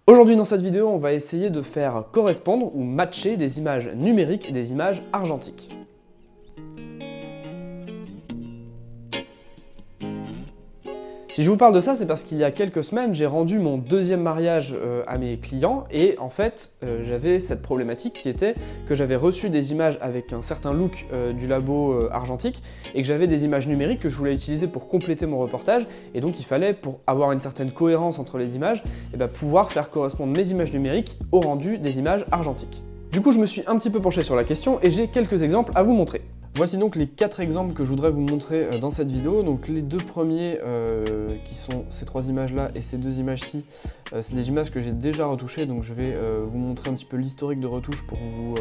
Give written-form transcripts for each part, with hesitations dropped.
Aujourd'hui dans cette vidéo, on va essayer de faire correspondre ou matcher des images numériques et des images argentiques. Si je vous parle de ça, c'est parce qu'il y a quelques semaines, j'ai rendu mon deuxième mariage à mes clients et en fait, j'avais cette problématique qui était que j'avais reçu des images avec un certain look du labo argentique et que j'avais des images numériques que je voulais utiliser pour compléter mon reportage et donc il fallait, pour avoir une certaine cohérence entre les images, pouvoir faire correspondre mes images numériques au rendu des images argentiques. Du coup, je me suis un petit peu penché sur la question et j'ai quelques exemples à vous montrer. Voici donc les 4 exemples que je voudrais vous montrer dans cette vidéo. Donc les deux premiers qui sont ces 3 images là et ces 2 images-ci, c'est des images que j'ai déjà retouchées, donc je vais vous montrer un petit peu l'historique de retouche pour vous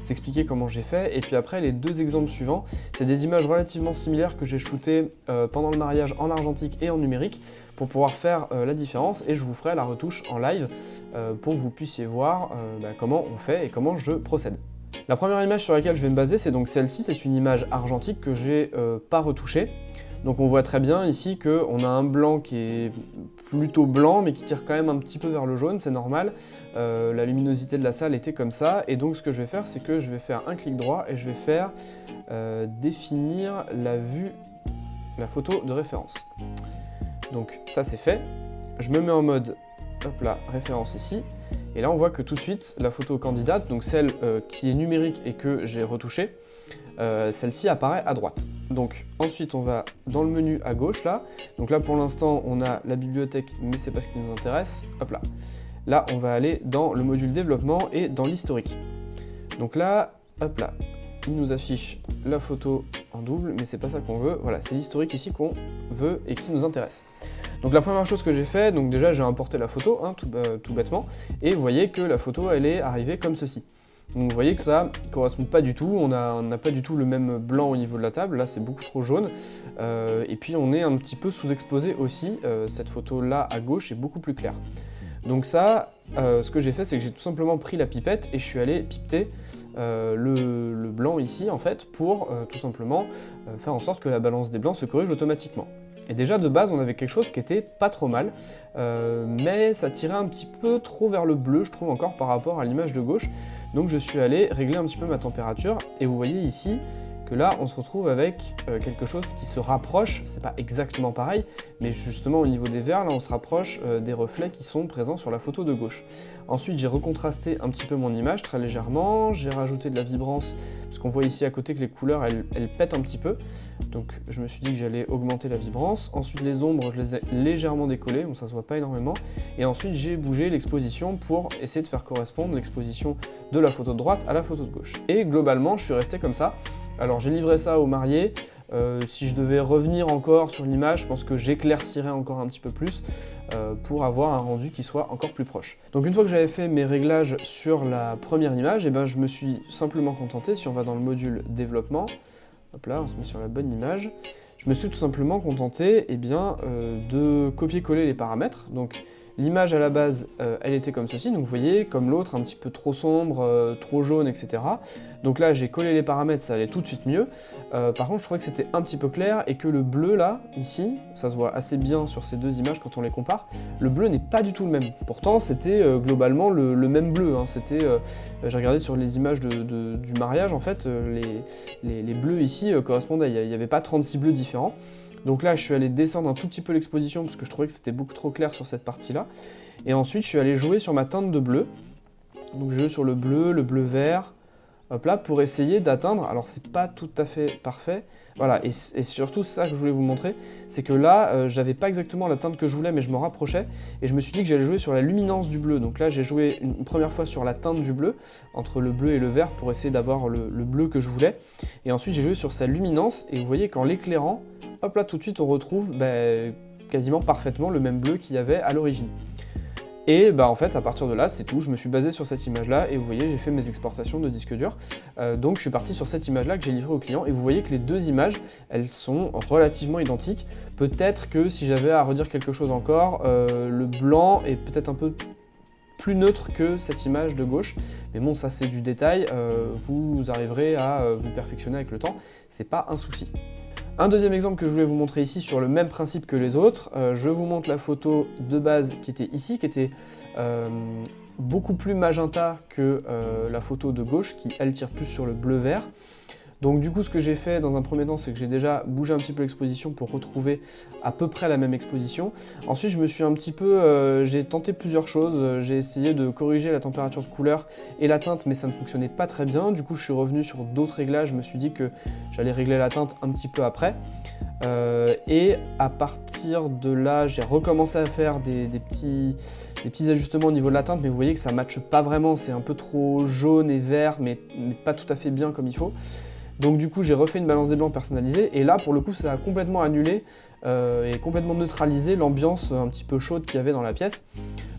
expliquer comment j'ai fait. Et puis après les 2 exemples suivants, c'est des images relativement similaires que j'ai shootées pendant le mariage en argentique et en numérique pour pouvoir faire la différence, et je vous ferai la retouche en live pour que vous puissiez voir comment on fait et comment je procède. La première image sur laquelle je vais me baser, c'est donc celle-ci, c'est une image argentique que j'ai pas retouchée. Donc on voit très bien ici qu'on a un blanc qui est plutôt blanc mais qui tire quand même un petit peu vers le jaune, c'est normal. La luminosité de la salle était comme ça, et donc ce que je vais faire, c'est que je vais faire un clic droit et je vais faire définir la photo de référence. Donc ça c'est fait, je me mets en mode, hop là, référence ici. Et là on voit que tout de suite la photo candidate, donc celle qui est numérique et que j'ai retouchée, celle-ci apparaît à droite. Donc ensuite on va dans le menu à gauche là, donc là pour l'instant on a la bibliothèque mais c'est pas ce qui nous intéresse, hop là. Là on va aller dans le module développement et dans l'historique. Donc là, hop là, il nous affiche la photo en double mais c'est pas ça qu'on veut, voilà, c'est l'historique ici qu'on veut et qui nous intéresse. Donc la première chose que j'ai fait, donc déjà j'ai importé la photo, tout bêtement, et vous voyez que la photo elle est arrivée comme ceci. Donc vous voyez que ça ne correspond pas du tout, on n'a pas du tout le même blanc au niveau de la table, là c'est beaucoup trop jaune, et puis on est un petit peu sous-exposé aussi, cette photo là à gauche est beaucoup plus claire. Donc ça, ce que j'ai fait, c'est que j'ai tout simplement pris la pipette et je suis allé pipeter le blanc ici en fait pour tout simplement faire en sorte que la balance des blancs se corrige automatiquement. Et déjà de base on avait quelque chose qui était pas trop mal, mais ça tirait un petit peu trop vers le bleu je trouve encore par rapport à l'image de gauche. Donc je suis allé régler un petit peu ma température et vous voyez ici que là on se retrouve avec quelque chose qui se rapproche, c'est pas exactement pareil, mais justement au niveau des verts là on se rapproche des reflets qui sont présents sur la photo de gauche. Ensuite j'ai recontrasté un petit peu mon image très légèrement, j'ai rajouté de la vibrance parce qu'on voit ici à côté que les couleurs elles pètent un petit peu, donc je me suis dit que j'allais augmenter la vibrance. Ensuite les ombres je les ai légèrement décollées, bon ça se voit pas énormément, et ensuite j'ai bougé l'exposition pour essayer de faire correspondre l'exposition de la photo de droite à la photo de gauche. Et globalement je suis resté comme ça. Alors j'ai livré ça aux mariés, si je devais revenir encore sur l'image, je pense que j'éclaircirais encore un petit peu plus pour avoir un rendu qui soit encore plus proche. Donc une fois que j'avais fait mes réglages sur la première image, je me suis simplement contenté, si on va dans le module développement, hop là on se met sur la bonne image, je me suis tout simplement contenté de copier-coller les paramètres. Donc l'image à la base, elle était comme ceci, donc vous voyez, comme l'autre, un petit peu trop sombre, trop jaune, etc. Donc là, j'ai collé les paramètres, ça allait tout de suite mieux. Par contre, je trouvais que c'était un petit peu clair et que le bleu là, ici, ça se voit assez bien sur ces 2 images quand on les compare, le bleu n'est pas du tout le même. Pourtant, c'était globalement le même bleu, hein. J'ai regardé sur les images du mariage, en fait, les bleus ici correspondaient, il n'y avait pas 36 bleus différents. Donc là, je suis allé descendre un tout petit peu l'exposition parce que je trouvais que c'était beaucoup trop clair sur cette partie-là. Et ensuite, je suis allé jouer sur ma teinte de bleu. Donc je joue sur le bleu vert, hop là, pour essayer d'atteindre, alors c'est pas tout à fait parfait, voilà, et surtout ça que je voulais vous montrer, c'est que là, j'avais pas exactement la teinte que je voulais, mais je m'en rapprochais, et je me suis dit que j'allais jouer sur la luminance du bleu. Donc là, j'ai joué une première fois sur la teinte du bleu, entre le bleu et le vert, pour essayer d'avoir le bleu que je voulais, et ensuite j'ai joué sur sa luminance, et vous voyez qu'en l'éclairant, hop là, tout de suite, on retrouve quasiment parfaitement le même bleu qu'il y avait à l'origine. Et en fait, à partir de là, c'est tout. Je me suis basé sur cette image-là et vous voyez, j'ai fait mes exportations de disque dur. Donc je suis parti sur cette image-là que j'ai livrée au client et vous voyez que les 2 images, elles sont relativement identiques. Peut-être que si j'avais à redire quelque chose encore, le blanc est peut-être un peu plus neutre que cette image de gauche, mais bon, ça c'est du détail, vous arriverez à vous perfectionner avec le temps, c'est pas un souci. Un deuxième exemple que je voulais vous montrer ici sur le même principe que les autres, je vous montre la photo de base qui était ici, qui était beaucoup plus magenta que la photo de gauche, qui elle tire plus sur le bleu-vert. Donc du coup ce que j'ai fait dans un premier temps, c'est que j'ai déjà bougé un petit peu l'exposition pour retrouver à peu près la même exposition. Ensuite je me suis un petit peu, j'ai tenté plusieurs choses, j'ai essayé de corriger la température de couleur et la teinte, mais ça ne fonctionnait pas très bien. Du coup je suis revenu sur d'autres réglages, je me suis dit que j'allais régler la teinte un petit peu après. Et à partir de là, j'ai recommencé à faire des petits ajustements au niveau de la teinte, mais vous voyez que ça ne matche pas vraiment, c'est un peu trop jaune et vert, mais pas tout à fait bien comme il faut. Donc du coup j'ai refait une balance des blancs personnalisée et là pour le coup ça a complètement annulé et complètement neutralisé l'ambiance un petit peu chaude qu'il y avait dans la pièce.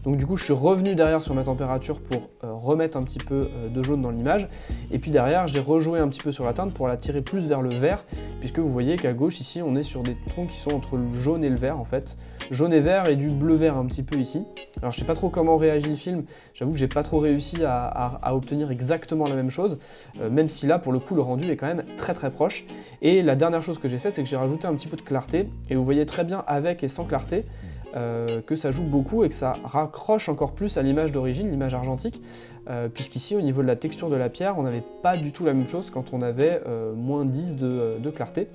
Donc du coup je suis revenu derrière sur ma température pour remettre un petit peu de jaune dans l'image, et puis derrière j'ai rejoué un petit peu sur la teinte pour la tirer plus vers le vert, puisque vous voyez qu'à gauche ici on est sur des tons qui sont entre le jaune et le vert en fait, jaune et vert et du bleu vert un petit peu ici. Alors je sais pas trop comment réagit le film, j'avoue que j'ai pas trop réussi à obtenir exactement la même chose, même si là pour le coup le rendu est quand même très proche. Et la dernière chose que j'ai fait, c'est que j'ai rajouté un petit peu de clarté, et vous voyez très bien avec et sans clarté que ça joue beaucoup et que ça raccroche encore plus à l'image d'origine, l'image argentique, puisqu'ici au niveau de la texture de la pierre, on n'avait pas du tout la même chose quand on avait moins 10 de clarté.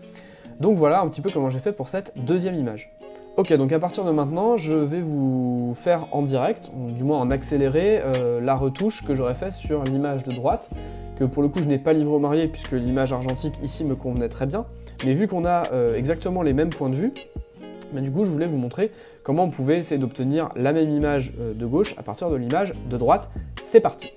Donc voilà un petit peu comment j'ai fait pour cette deuxième image. Ok, donc à partir de maintenant, je vais vous faire en direct, du moins en accéléré, la retouche que j'aurais fait sur l'image de droite, que pour le coup je n'ai pas livré au marié puisque l'image argentique ici me convenait très bien, mais vu qu'on a exactement les mêmes points de vue, mais du coup je voulais vous montrer comment on pouvait essayer d'obtenir la même image de gauche à partir de l'image de droite. C'est parti!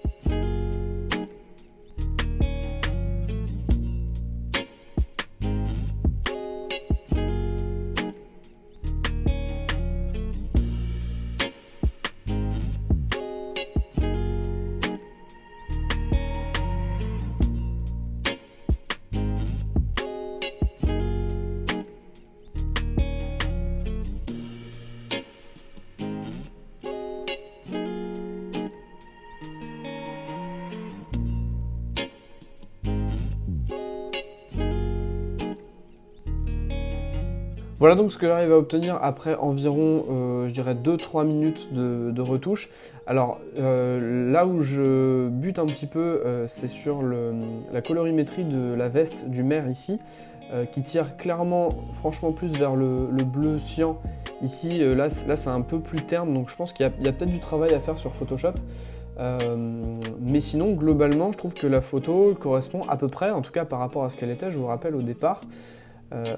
Voilà donc ce que j'arrive à obtenir après environ, je dirais 2-3 minutes de retouche. Alors là où je bute un petit peu, c'est sur la colorimétrie de la veste du maire ici, qui tire clairement, franchement plus vers le bleu cyan. Ici, là c'est un peu plus terne, donc je pense qu'il y a peut-être du travail à faire sur Photoshop. Mais sinon, globalement, je trouve que la photo correspond à peu près, en tout cas par rapport à ce qu'elle était, je vous rappelle au départ.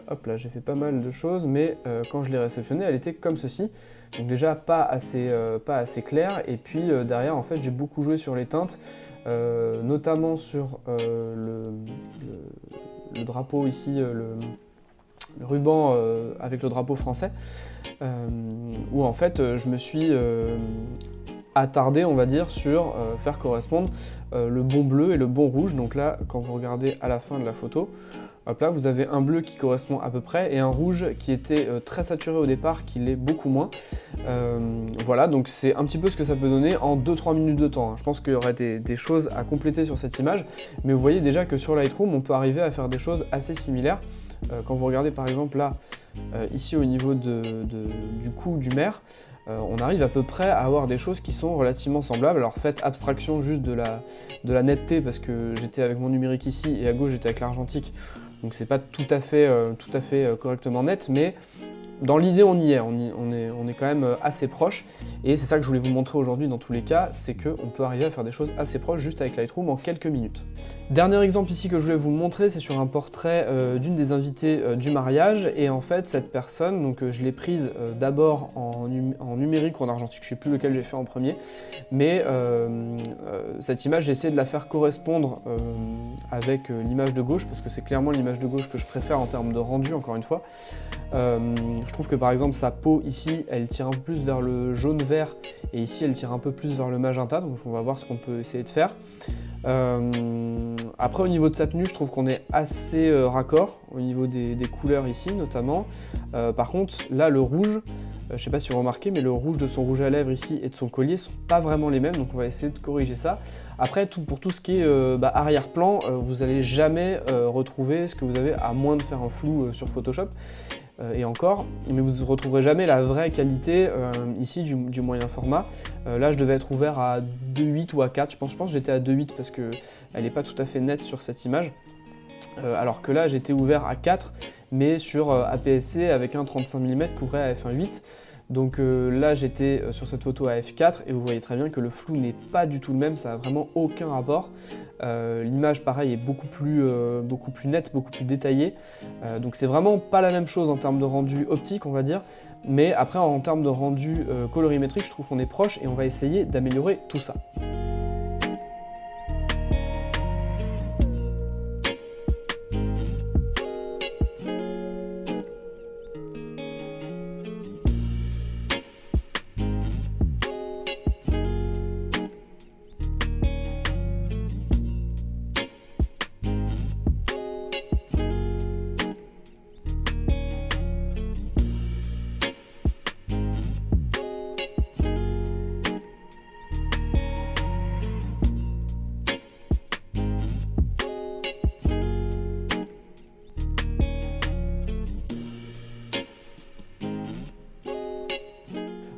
Hop là, j'ai fait pas mal de choses, mais quand je l'ai réceptionnée, elle était comme ceci. Donc déjà pas assez claire, et puis derrière en fait j'ai beaucoup joué sur les teintes, notamment sur le drapeau ici, le ruban avec le drapeau français, où en fait je me suis attardé, on va dire, sur faire correspondre le bon bleu et le bon rouge. Donc là, quand vous regardez à la fin de la photo, hop là, vous avez un bleu qui correspond à peu près et un rouge qui était très saturé au départ, qui l'est beaucoup moins. Voilà, donc c'est un petit peu ce que ça peut donner en 2-3 minutes de temps. Je pense qu'il y aurait des choses à compléter sur cette image, mais vous voyez déjà que sur Lightroom, on peut arriver à faire des choses assez similaires. Quand vous regardez par exemple là, ici au niveau du cou du maire, on arrive à peu près à avoir des choses qui sont relativement semblables. Alors faites abstraction juste de la netteté, parce que j'étais avec mon numérique ici et à gauche j'étais avec l'argentique, donc c'est pas tout à fait correctement net, mais dans l'idée on y est, on est quand même assez proche, et c'est ça que je voulais vous montrer aujourd'hui dans tous les cas, c'est qu'on peut arriver à faire des choses assez proches juste avec Lightroom en quelques minutes. Dernier exemple ici que je voulais vous montrer, c'est sur un portrait d'une des invitées du mariage, et en fait cette personne, donc je l'ai prise d'abord en numérique ou en argentique, je sais plus lequel j'ai fait en premier, mais cette image j'ai essayé de la faire correspondre avec l'image de gauche, parce que c'est clairement l'image de gauche que je préfère en termes de rendu, encore une fois. Je trouve que par exemple sa peau ici, elle tire un peu plus vers le jaune-vert, et ici elle tire un peu plus vers le magenta, donc on va voir ce qu'on peut essayer de faire. Après au niveau de sa tenue, je trouve qu'on est assez raccord, au niveau des couleurs ici notamment. Par contre là le rouge, Je sais pas si vous remarquez, mais le rouge de son rouge à lèvres ici et de son collier sont pas vraiment les mêmes, donc on va essayer de corriger ça. Après, pour tout ce qui est arrière-plan, vous allez jamais retrouver ce que vous avez, à moins de faire un flou sur Photoshop. Et encore, mais vous ne retrouverez jamais la vraie qualité ici du moyen format. Là, je devais être ouvert à 2.8 ou à 4, je pense que j'étais à 2.8 parce qu'elle n'est pas tout à fait nette sur cette image. Alors que là, j'étais ouvert à 4, mais sur APS-C avec un 35 mm qu'ouvrait à f1.8. Donc là, j'étais sur cette photo à f4 et vous voyez très bien que le flou n'est pas du tout le même, ça n'a vraiment aucun rapport. L'image, pareil, est beaucoup plus nette, beaucoup plus détaillée. Donc c'est vraiment pas la même chose en termes de rendu optique, on va dire. Mais après, en termes de rendu colorimétrique, je trouve qu'on est proche et on va essayer d'améliorer tout ça.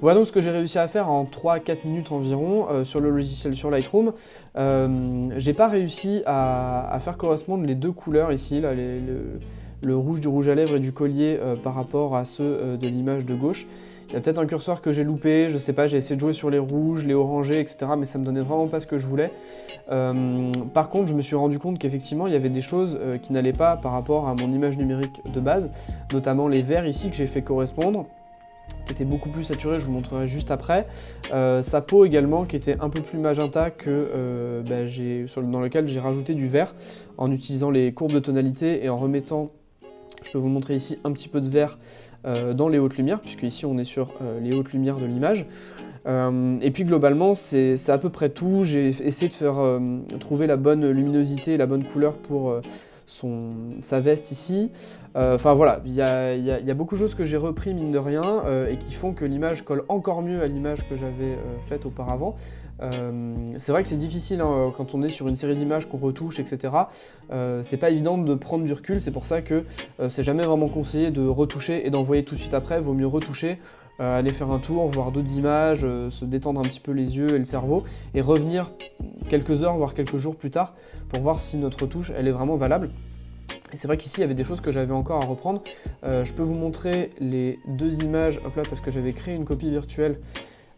Voilà donc ce que j'ai réussi à faire en 3-4 minutes environ sur le logiciel sur Lightroom. J'ai pas réussi à faire correspondre les deux couleurs ici, là, le rouge du rouge à lèvres et du collier par rapport à ceux de l'image de gauche. Il y a peut-être un curseur que j'ai loupé, je sais pas, j'ai essayé de jouer sur les rouges, les orangés, etc. mais ça me donnait vraiment pas ce que je voulais. Par contre, je me suis rendu compte qu'effectivement, il y avait des choses qui n'allaient pas par rapport à mon image numérique de base, notamment les verts ici que j'ai fait correspondre, qui était beaucoup plus saturé, je vous montrerai juste après. Sa peau également, qui était un peu plus magenta que dans lequel j'ai rajouté du vert en utilisant les courbes de tonalité et en remettant, je peux vous montrer ici, un petit peu de vert dans les hautes lumières, puisque ici on est sur les hautes lumières de l'image. Et puis globalement, c'est à peu près tout. J'ai essayé de faire trouver la bonne luminosité et la bonne couleur pour sa veste ici. Enfin voilà, il y a beaucoup de choses que j'ai repris mine de rien et qui font que l'image colle encore mieux à l'image que j'avais faite auparavant. C'est vrai que c'est difficile hein, quand on est sur une série d'images qu'on retouche, etc. C'est pas évident de prendre du recul, c'est pour ça que c'est jamais vraiment conseillé de retoucher et d'envoyer tout de suite après, vaut mieux retoucher, aller faire un tour, voir d'autres images, se détendre un petit peu les yeux et le cerveau, et revenir quelques heures, voire quelques jours plus tard, pour voir si notre retouche elle est vraiment valable. Et c'est vrai qu'ici il y avait des choses que j'avais encore à reprendre. Je peux vous montrer les deux images, hop là, parce que j'avais créé une copie virtuelle.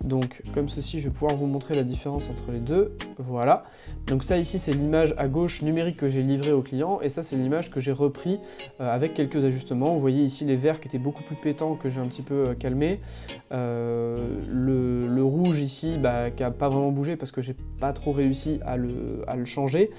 Donc comme ceci, je vais pouvoir vous montrer la différence entre les deux, voilà. Donc ça ici c'est l'image à gauche numérique que j'ai livrée au client, et ça c'est l'image que j'ai repris avec quelques ajustements. Vous voyez ici les verts qui étaient beaucoup plus pétants que j'ai un petit peu calmé. Le rouge ici qui n'a pas vraiment bougé parce que j'ai pas trop réussi à le changer.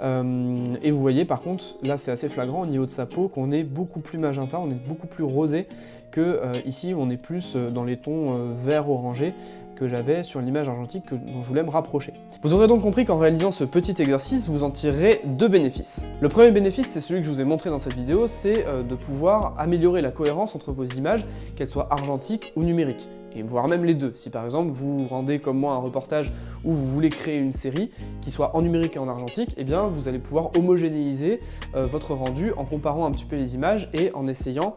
Et vous voyez par contre, là c'est assez flagrant au niveau de sa peau qu'on est beaucoup plus magenta, on est beaucoup plus rosé que ici on est plus dans les tons vert orangé que j'avais sur l'image argentique dont je voulais me rapprocher. Vous aurez donc compris qu'en réalisant ce petit exercice, vous en tirerez deux bénéfices. Le premier bénéfice, c'est celui que je vous ai montré dans cette vidéo, c'est de pouvoir améliorer la cohérence entre vos images, qu'elles soient argentiques ou numériques. Et voire même les deux. Si par exemple vous vous rendez comme moi un reportage où vous voulez créer une série qui soit en numérique et en argentique, eh bien vous allez pouvoir homogénéiser votre rendu en comparant un petit peu les images et en essayant,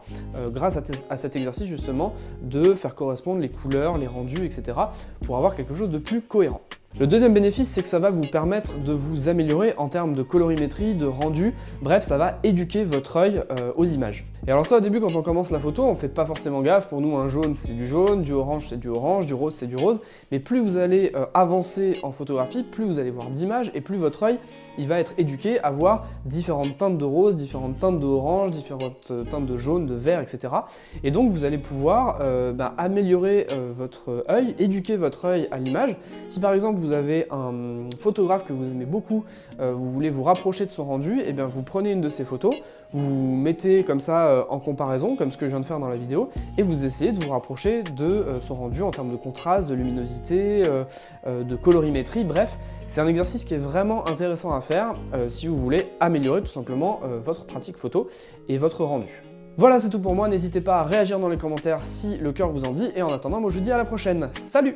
grâce à cet exercice justement, de faire correspondre les couleurs, les rendus, etc. pour avoir quelque chose de plus cohérent. Le deuxième bénéfice, c'est que ça va vous permettre de vous améliorer en termes de colorimétrie, de rendu, bref, ça va éduquer votre œil aux images. Et alors ça, au début, quand on commence la photo, on fait pas forcément gaffe. Pour nous, un jaune, c'est du jaune, du orange, c'est du orange, du rose, c'est du rose. Mais plus vous allez avancer en photographie, plus vous allez voir d'images, et plus votre œil, il va être éduqué à voir différentes teintes de rose, différentes teintes d'orange, différentes teintes de jaune, de vert, etc. Et donc, vous allez pouvoir améliorer votre œil, éduquer votre œil à l'image. Si par exemple, vous avez un photographe que vous aimez beaucoup, vous voulez vous rapprocher de son rendu, et bien vous prenez une de ces photos, vous mettez comme ça en comparaison, comme ce que je viens de faire dans la vidéo, et vous essayez de vous rapprocher de son rendu en termes de contraste, de luminosité, de colorimétrie, bref, c'est un exercice qui est vraiment intéressant à faire si vous voulez améliorer tout simplement votre pratique photo et votre rendu. Voilà, c'est tout pour moi, n'hésitez pas à réagir dans les commentaires si le cœur vous en dit, et en attendant, moi je vous dis à la prochaine. Salut!